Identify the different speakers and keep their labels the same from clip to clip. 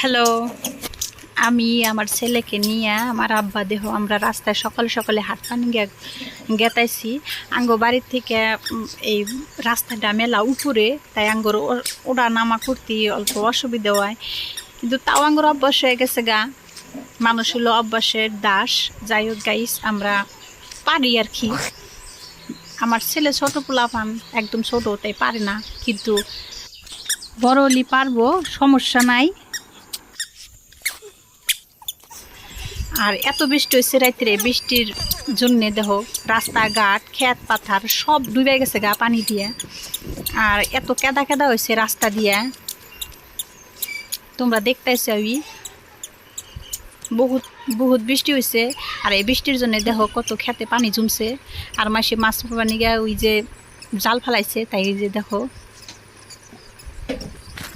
Speaker 1: Hello, আমি আমার ছেলেকে নিয়ে আমার আব্বা দেহ আমরা রাস্তায় সকালে সকালে হাট পানি গেতাইছি। আঙ্গো বাড়ির থেকে এই রাস্তাটা মেলা উপরে, তাই আঙ্গর ওড়া নামা করতে অল্প অসুবিধা হয়, কিন্তু তাও আঙ্গর অভ্যাস হয়ে গেছে গা। মানুষ হলো অভ্যাসের দাস। যাই হোক গাইস, আমরা পারি আর কি। আমার ছেলে ছোটো পোলাপান, একদম ছোটো, তাই পারে না, কিন্তু বড় হলি পারবো, সমস্যা নাই। আর এত বৃষ্টি হয়েছে রাত্রে, বৃষ্টির জন্যে দেখো রাস্তাঘাট ক্ষেত পাথার সব ডুবে গেছে গা পানি দিয়ে। আর এত কেদা কেদা হয়েছে রাস্তা দিয়ে, তোমরা দেখতেছ। ওই বহুত বহুত বৃষ্টি হয়েছে, আর এই বৃষ্টির জন্য দেখো কত খেতে পানি জমছে। আর মাসে মাছ পানি গা ওই যে জাল ফেলাইছে, তাই যে দেখো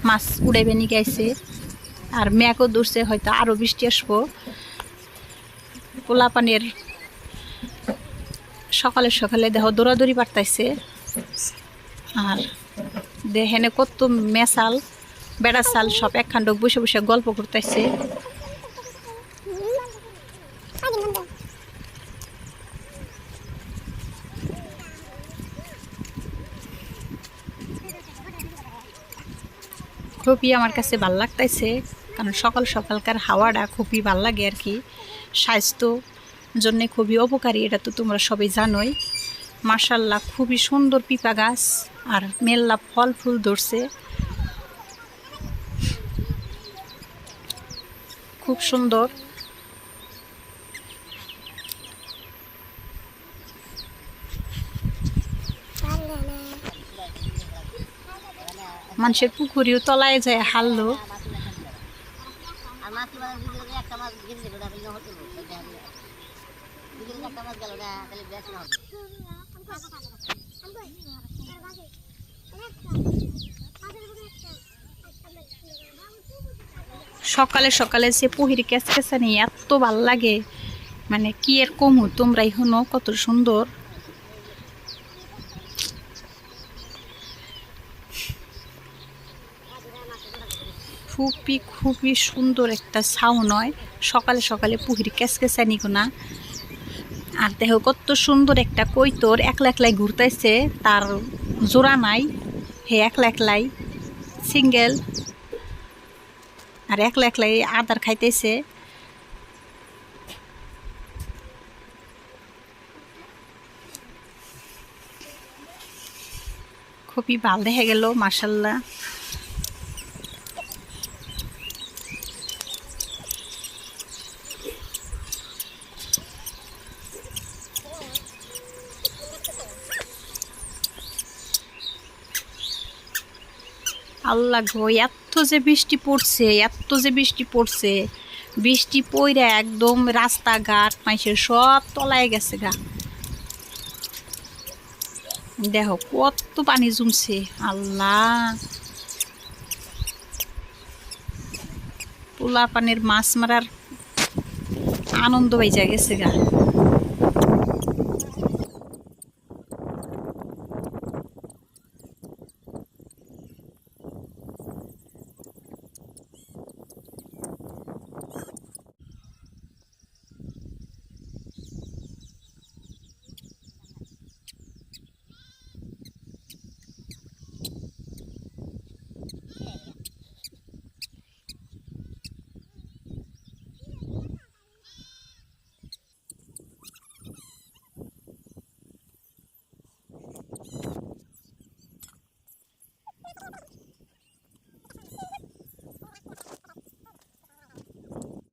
Speaker 1: মাছ উড়াইবে নিয়ে গাইছে। আর মেঘও দূরছে, হয়তো আরও বৃষ্টি আসবো। পোলাপানের সকালে সকালে দেখো দৌড়াদৌড়ি পারতাইছে। আর দেখেনে কত মেশাল বেড়া চাল সব একখান্ড বসে বসে গল্প করতেছে। খুবই আমার কাছে ভাল লাগতেছে, কারণ সকাল সকালকার হাওয়াটা খুবই ভাল লাগে আর কি। স্বাস্থ্য জন্য খুবই উপকারী, এটা তো তোমরা সবাই জানোই। মাশাআল্লাহ, খুবই সুন্দর পিপা গাছ, আর মেল্লা ফল ফুল ধরছে, খুব সুন্দর। মানুষের পুকুরিও তলায় যায় হারলো। সকালে সকালে সে পুহির কেঁচকেচানি এত ভাল লাগে, মানে কি এর কমু, তোমরাই হনো কত সুন্দর। খুবই খুবই সুন্দর একটা সাউন্ড হয় সকালে সকালে পুহির কেঁচকেচানি গোনা। আর দেখো কত সুন্দর একটা কৈতর একলা একলাই ঘুরতেছে, তার জোড়া নাই, হে একলা একলাই সিঙ্গেল, আর একলা একলাই আদার খাইতেছে। খুবই ভাল দেখা গেল, মাশাআল্লাহ। আল্লাহ গো, এত যে বৃষ্টি পড়ছে, এত যে বৃষ্টি পড়ছে, বৃষ্টি পড়ে একদম রাস্তাঘাট মাইসের সব তলায় গেছে গা। দেখো কত পানি জমছে, আল্লাহ। পোলা পানির মাছ মারার আনন্দ বাইজা গেছে গা।